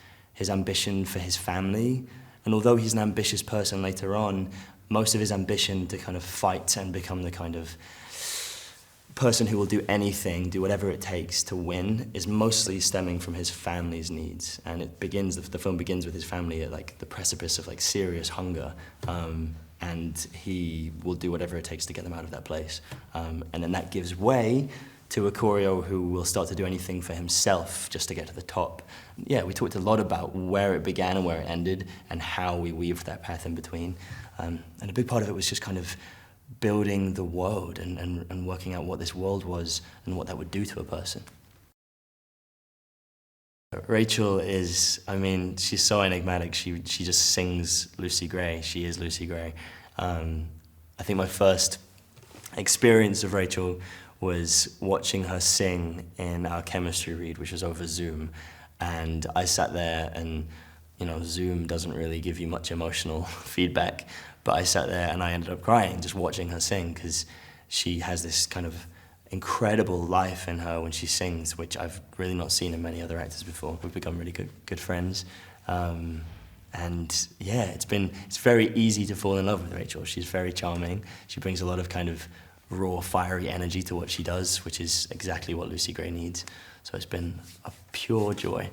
ambition for his family. And although he's an ambitious person later on, most of his ambition to kind of fight and become the kind of person who will do anything, do whatever it takes to win, is mostly stemming from his family's needs. And the film begins with his family at like the precipice of like serious hunger. And he will do whatever it takes to get them out of that place. And then that gives way to a Corio who will start to do anything for himself just to get to the top. Yeah, we talked a lot about where it began and where it ended and how we weaved that path in between. And a big part of it was just kind of building the world and working out what this world was and what that would do to a person. Rachel is, I mean, she's so enigmatic. She just sings Lucy Gray. She is Lucy Gray. I think my first experience of Rachel was watching her sing in our chemistry read, which was over Zoom. And I sat there and, Zoom doesn't really give you much emotional feedback, but I sat there and I ended up crying just watching her sing, because she has this kind of incredible life in her when she sings, which I've really not seen in many other actors before. We've become really good friends. And yeah, it's very easy to fall in love with Rachel. She's very charming. She brings a lot of kind of raw, fiery energy to what she does, which is exactly what Lucy Gray needs. So it's been a pure joy.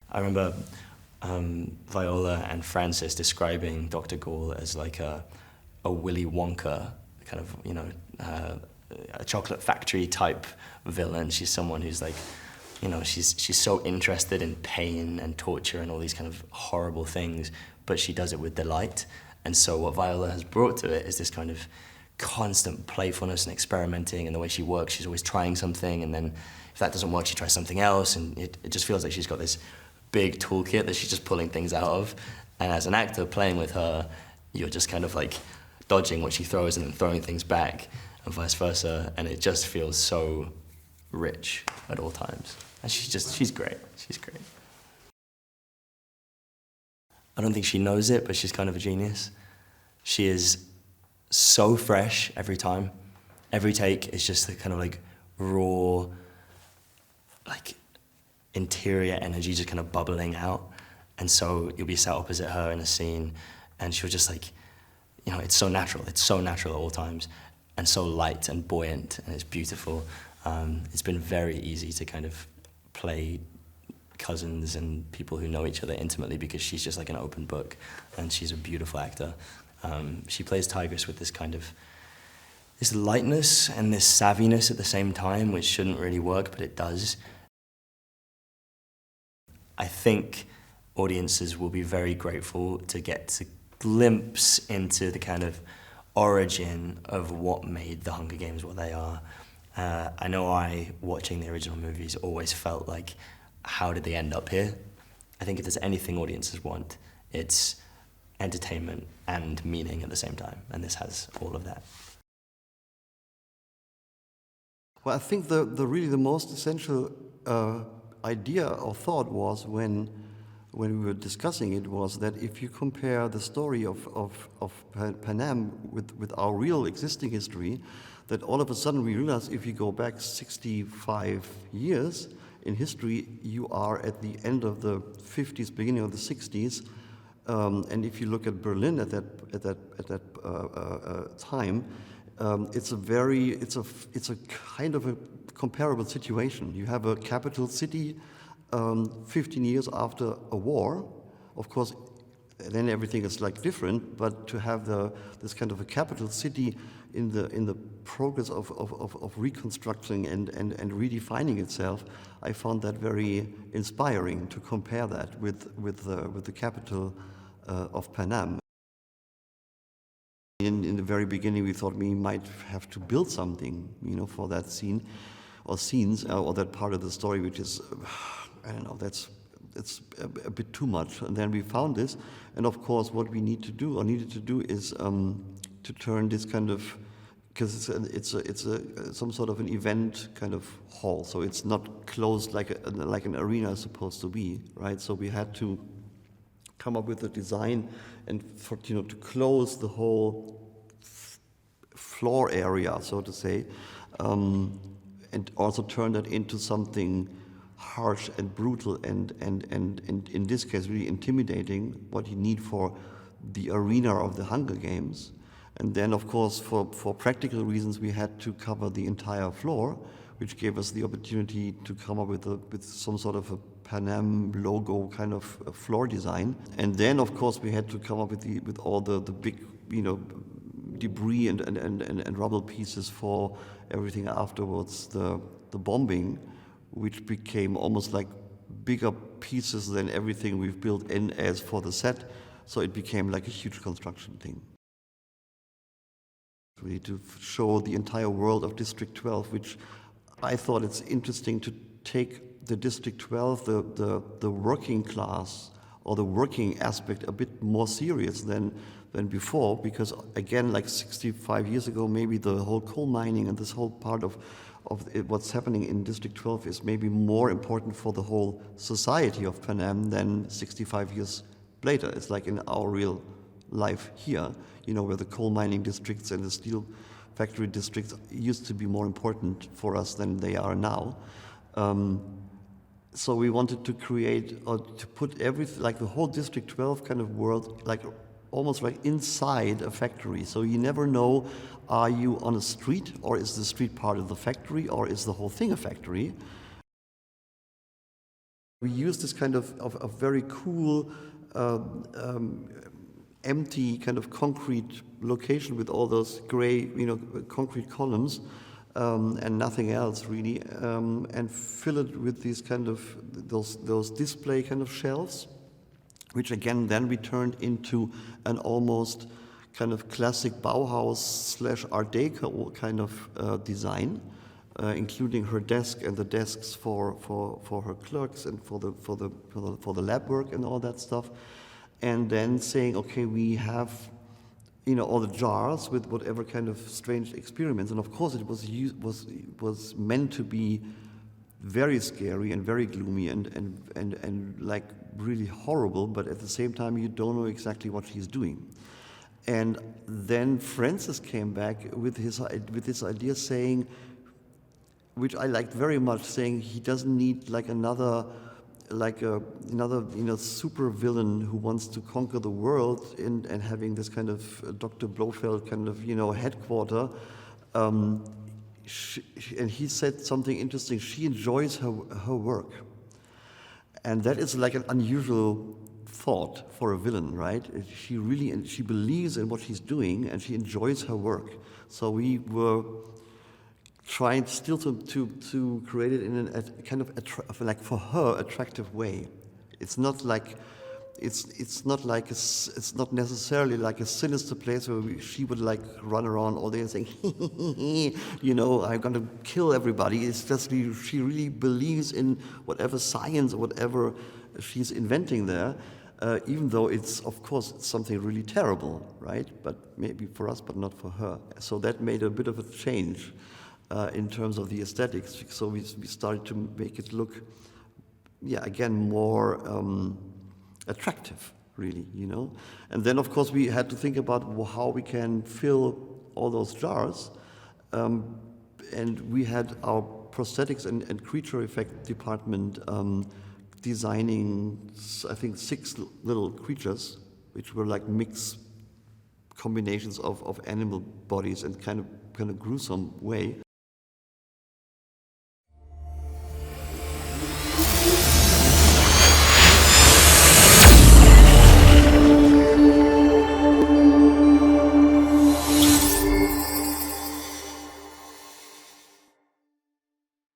I remember Viola and Francis describing Dr. Gaul as like a Willy Wonka, kind of, a chocolate factory type villain. She's someone who's like, she's so interested in pain and torture and all these kind of horrible things, but she does it with delight. And so what Viola has brought to it is this kind of constant playfulness and experimenting, and the way she works, she's always trying something, and then if that doesn't work, she tries something else, and it just feels like she's got this big toolkit that she's just pulling things out of. And as an actor playing with her, you're just kind of like dodging what she throws and then throwing things back, and vice versa, and it just feels so rich at all times. And she's great. She's great. I don't think she knows it, but she's kind of a genius. She is so fresh every time. Every take is just the kind of like raw, like interior energy just kind of bubbling out. And so you'll be sat opposite her in a scene and she'll just like, it's so natural. It's so natural at all times, and so light and buoyant, and it's beautiful. It's been very easy to kind of play cousins and people who know each other intimately, because she's just like an open book, and she's a beautiful actor. She plays Tigris with this kind of this lightness and this savviness at the same time, which shouldn't really work, but it does. I think audiences will be very grateful to get to glimpse into the kind of origin of what made the Hunger Games what they are. I know watching the original movies, always felt like, how did they end up here? I think if there's anything audiences want, it's entertainment and meaning at the same time, and this has all of that.
Well, I think the really the most essential idea or thought was when we were discussing it was that if you compare the story of Panem with our real existing history, that all of a sudden we realize if you go back 65 years in history, you are at the end of the 50s, beginning of the 60s, and if you look at Berlin at that time, it's a kind of a comparable situation. You have a capital city 15 years after a war. Of course, then everything is like different, but to have this kind of a capital city in the progress of reconstructing and redefining itself, I found that very inspiring to compare that with the capital of Panem. In the very beginning, we thought we might have to build something, for that scene or scenes or that part of the story, which is, I don't know, it's a bit too much. And then we found this, and of course, what we needed to do is to turn this kind of, because it's some sort of an event kind of hall, so it's not closed like an arena is supposed to be, right? So we had to come up with a design and to close the whole floor area, so to say, and also turn that into something harsh and brutal and in this case really intimidating, what you need for the arena of the Hunger Games. And then, of course, for practical reasons, we had to cover the entire floor, which gave us the opportunity to come up with some sort of a Panem logo kind of floor design. And then, of course, we had to come up with all the big, debris and rubble pieces for everything afterwards, the bombing, which became almost like bigger pieces than everything we've built in as for the set. So it became like a huge construction thing. Really to show the entire world of District 12, which I thought it's interesting to take the District 12, the working class or the working aspect a bit more serious than before, because again, like 65 years ago, maybe the whole coal mining and this whole part of what's happening in District 12 is maybe more important for the whole society of Panem than 65 years later. It's like in our real life here, where the coal mining districts and the steel factory districts used to be more important for us than they are now. So we wanted to create or to put everything, like the whole District 12 kind of world, like almost like inside a factory. So you never know, are you on a street, or is the street part of the factory, or is the whole thing a factory? We use this kind of very cool empty kind of concrete location with all those gray, concrete columns and nothing else really, and fill it with these kind of those display kind of shelves, which again then we turned into an almost kind of classic Bauhaus / Art Deco kind of design, including her desk and the desks for her clerks and for the lab work and all that stuff. And then saying, okay, we have, all the jars with whatever kind of strange experiments. And of course, it was meant to be very scary and very gloomy and like really horrible. But at the same time, you don't know exactly what she's doing. And then Francis came back with this idea, saying, which I liked very much, saying he doesn't need like another super villain who wants to conquer the world and having this kind of Dr. Blofeld kind of headquarter. And he said something interesting. She enjoys her work, and that is like an unusual thought for a villain, right? She believes in what she's doing and she enjoys her work. So we were trying still to create it in a kind of like for her attractive way. It's not like it's not necessarily like a sinister place where she would like run around all day and saying, you know, I'm going to kill everybody. It's just she really believes in whatever science or whatever she's inventing there, even though it's, of course, something really terrible, right? But maybe for us, but not for her. So that made a bit of a change in terms of the aesthetics. So we started to make it look, again, more attractive, really, you know. And then, of course, we had to think about how we can fill all those jars. And we had our prosthetics and creature effect department designing, I think, 6 little creatures, which were like mixed combinations of animal bodies in kind of gruesome way.